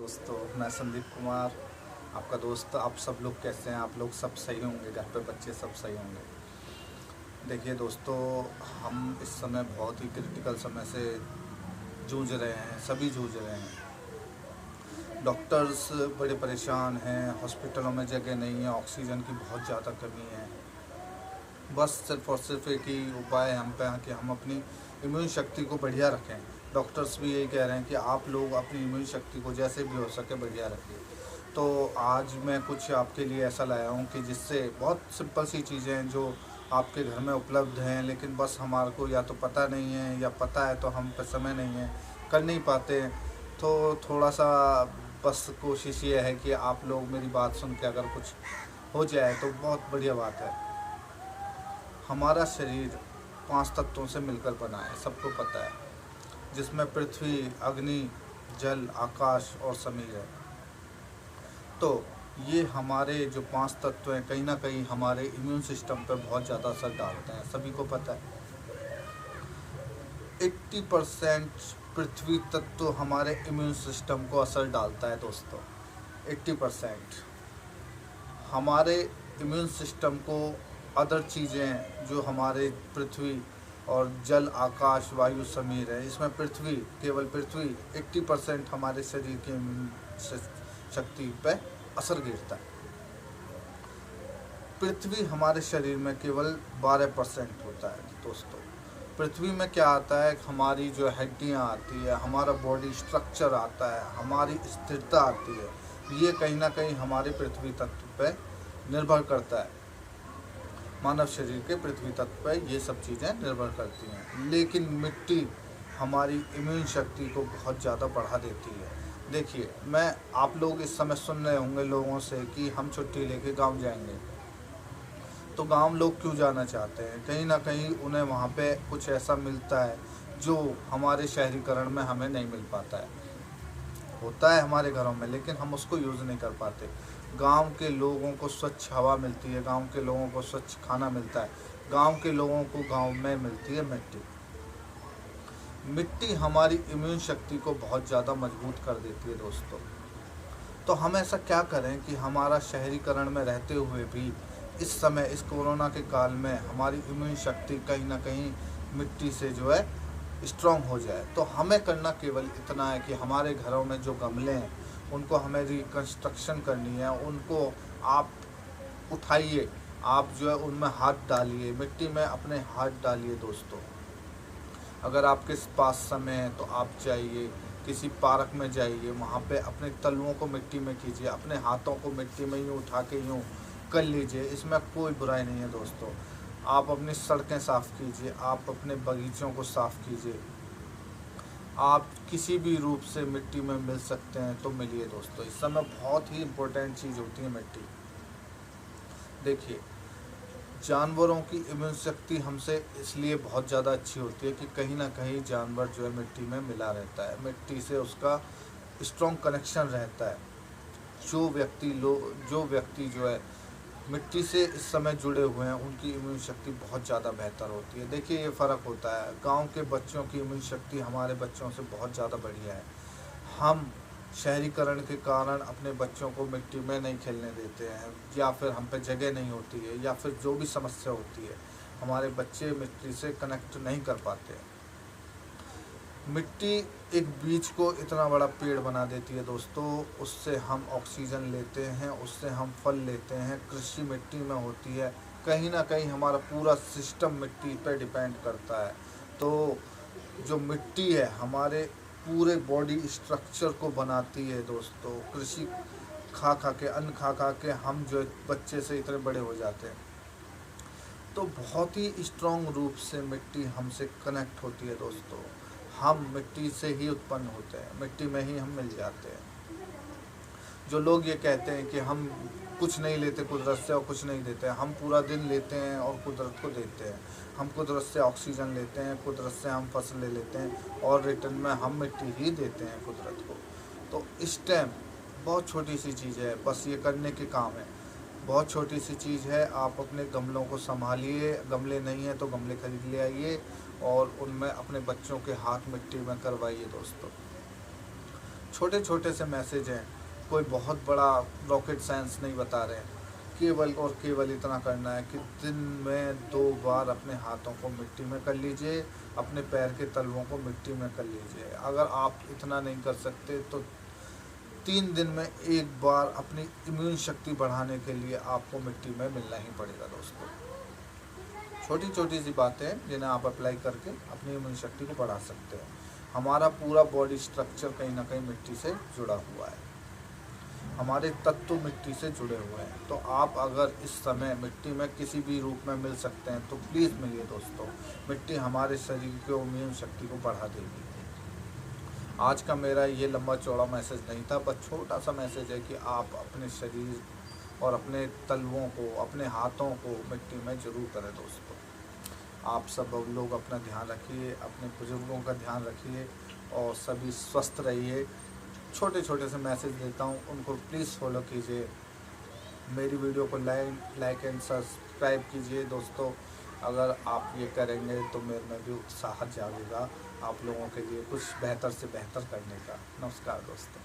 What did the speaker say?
दोस्तों, मैं संदीप कुमार, आपका दोस्त। आप सब लोग कैसे हैं? आप लोग सब सही होंगे, घर पे बच्चे सब सही होंगे। देखिए दोस्तों, हम इस समय बहुत ही क्रिटिकल समय से जूझ रहे हैं, सभी जूझ रहे हैं। डॉक्टर्स बड़े परेशान हैं, हॉस्पिटलों में जगह नहीं है, ऑक्सीजन की बहुत ज़्यादा कमी है। बस सिर्फ और सिर्फ एक ही उपाय है हम पे कि हम अपनी इम्यून शक्ति को बढ़िया रखें। डॉक्टर्स भी यही कह रहे हैं कि आप लोग अपनी इम्यून शक्ति को जैसे भी हो सके बढ़िया रखिए। तो आज मैं कुछ आपके लिए ऐसा लाया हूँ कि जिससे बहुत सिंपल सी चीज़ें हैं जो आपके घर में उपलब्ध हैं, लेकिन बस हमारे को या तो पता नहीं है या पता है तो हम पे समय नहीं है, कर नहीं पाते हैं। तो थोड़ा सा बस कोशिश ये है कि आप लोग मेरी बात सुन के अगर कुछ हो जाए तो बहुत बढ़िया बात है। हमारा शरीर 5 तत्वों से मिलकर बना है, सबको पता है, जिसमें पृथ्वी, अग्नि, जल, आकाश और समीर है। तो ये हमारे जो 5 तत्व हैं कहीं ना कहीं हमारे इम्यून सिस्टम पर बहुत ज़्यादा असर डालते हैं, सभी को पता है। 80% पृथ्वी तत्व हमारे इम्यून सिस्टम को असर डालता है दोस्तों। 80% हमारे इम्यून सिस्टम को अदर चीज़ें जो हमारे पृथ्वी और जल, आकाश, वायु, समीर है, इसमें पृथ्वी, केवल पृथ्वी 80% हमारे शरीर की इम्यून शक्ति पर असर गिरता है। पृथ्वी हमारे शरीर में केवल 12% होता है दोस्तों। पृथ्वी में क्या आता है, हमारी जो हड्डियाँ आती है, हमारा बॉडी स्ट्रक्चर आता है, हमारी स्थिरता आती है, ये कहीं ना कहीं हमारे पृथ्वी तत्व पर निर्भर करता है। मानव शरीर के पृथ्वी तत्व पर ये सब चीज़ें निर्भर करती हैं। लेकिन मिट्टी हमारी इम्यून शक्ति को बहुत ज़्यादा बढ़ा देती है। देखिए, मैं आप लोग इस समय सुन रहे होंगे लोगों से कि हम छुट्टी लेके गांव जाएंगे। तो गांव लोग क्यों जाना चाहते हैं? कहीं ना कहीं उन्हें वहाँ पे कुछ ऐसा मिलता है जो हमारे शहरीकरण में हमें नहीं मिल पाता है। होता है हमारे घरों में, लेकिन हम उसको यूज़ नहीं कर पाते। गांव के लोगों को स्वच्छ हवा मिलती है, गांव के लोगों को स्वच्छ खाना मिलता है, गांव के लोगों को गांव में मिलती है मिट्टी। मिट्टी हमारी इम्यून शक्ति को बहुत ज़्यादा मजबूत कर देती है दोस्तों। तो हम ऐसा क्या करें कि हमारा शहरीकरण में रहते हुए भी इस समय, इस कोरोना के काल में, हमारी इम्यून शक्ति कहीं ना कहीं मिट्टी से जो है स्ट्रॉन्ग हो जाए। तो हमें करना केवल इतना है कि हमारे घरों में जो गमले हैं उनको हमें रिकंस्ट्रक्शन करनी है, उनको आप उठाइए, आप जो है उनमें हाथ डालिए, मिट्टी में अपने हाथ डालिए दोस्तों। अगर आपके पास समय है तो आप जाइए किसी पार्क में, जाइए, वहाँ पे अपने तलुओं को मिट्टी में कीजिए, अपने हाथों को मिट्टी में यूँ उठा के यूँ कर लीजिए, इसमें कोई बुराई नहीं है दोस्तों। आप अपनी सड़कें साफ़ कीजिए, आप अपने बगीचों को साफ़ कीजिए। आप किसी भी रूप से मिट्टी में मिल सकते हैं तो मिलिए दोस्तों। इस समय बहुत ही इम्पोर्टेंट चीज़ होती है मिट्टी। देखिए, जानवरों की इम्यून शक्ति हमसे इसलिए बहुत ज़्यादा अच्छी होती है कि कहीं ना कहीं जानवर जो है मिट्टी में मिला रहता है, मिट्टी से उसका स्ट्रॉन्ग कनेक्शन रहता है। जो व्यक्ति जो है मिट्टी से इस समय जुड़े हुए हैं उनकी इम्यून शक्ति बहुत ज़्यादा बेहतर होती है। देखिए, ये फ़र्क होता है। गांव के बच्चों की इम्यून शक्ति हमारे बच्चों से बहुत ज़्यादा बढ़िया है। हम शहरीकरण के कारण अपने बच्चों को मिट्टी में नहीं खेलने देते हैं, या फिर हम पे जगह नहीं होती है, या फिर जो भी समस्या होती है, हमारे बच्चे मिट्टी से कनेक्ट नहीं कर पाते हैं। मिट्टी एक बीज को इतना बड़ा पेड़ बना देती है दोस्तों। उससे हम ऑक्सीजन लेते हैं, उससे हम फल लेते हैं। कृषि मिट्टी में होती है। कहीं ना कहीं हमारा पूरा सिस्टम मिट्टी पर डिपेंड करता है। तो जो मिट्टी है हमारे पूरे बॉडी स्ट्रक्चर को बनाती है दोस्तों। कृषि खा खा के, अन्न खा खा के हम जो बच्चे से इतने बड़े हो जाते हैं। तो बहुत ही स्ट्रॉन्ग रूप से मिट्टी हमसे कनेक्ट होती है दोस्तों। हम मिट्टी से ही उत्पन्न होते हैं, मिट्टी में ही हम मिल जाते हैं। जो लोग ये कहते हैं कि हम कुछ नहीं लेते कुदरत से और कुछ नहीं देते हैं, हम पूरा दिन लेते हैं और कुदरत को देते हैं। हम कुदरत से ऑक्सीजन लेते हैं, कुदरत से हम फसल ले लेते हैं और रिटर्न में हम मिट्टी ही देते हैं कुदरत को। तो इस टाइम बहुत छोटी सी चीज़ है, बस ये करने के काम है। बहुत छोटी सी चीज़ है, आप अपने गमलों को संभालिए। गमले नहीं है तो गमले खरीद ले आइए और उनमें अपने बच्चों के हाथ मिट्टी में करवाइए दोस्तों। छोटे छोटे से मैसेज हैं, कोई बहुत बड़ा रॉकेट साइंस नहीं बता रहे हैं। केवल और केवल इतना करना है कि दिन में 2 बार अपने हाथों को मिट्टी में कर लीजिए, अपने पैर के तलवों को मिट्टी में कर लीजिए। अगर आप इतना नहीं कर सकते तो 3 दिन में 1 बार अपनी इम्यून शक्ति बढ़ाने के लिए आपको मिट्टी में मिलना ही पड़ेगा दोस्तों। छोटी छोटी सी बातें हैं जिन्हें आप अप्लाई करके अपनी इम्यून शक्ति को बढ़ा सकते हैं। हमारा पूरा बॉडी स्ट्रक्चर कहीं ना कहीं मिट्टी से जुड़ा हुआ है, हमारे तत्व मिट्टी से जुड़े हुए हैं। तो आप अगर इस समय मिट्टी में किसी भी रूप में मिल सकते हैं तो प्लीज़ मिलिए दोस्तों। मिट्टी हमारे शरीर की इम्यून शक्ति को बढ़ा देगी। आज का मेरा ये लंबा चौड़ा मैसेज नहीं था, बस छोटा सा मैसेज है कि आप अपने शरीर और अपने तलवों को, अपने हाथों को मिट्टी में ज़रूर करें दोस्तों। आप सब लोग अपना ध्यान रखिए, अपने बुजुर्गों का ध्यान रखिए और सभी स्वस्थ रहिए। छोटे छोटे से मैसेज देता हूँ, उनको प्लीज़ फॉलो कीजिए। मेरी वीडियो को लाइक एंड सब्सक्राइब कीजिए दोस्तों। अगर आप ये करेंगे तो मेरे में भी उत्साह जागेगा आप लोगों के लिए कुछ बेहतर से बेहतर करने का। नमस्कार दोस्तों।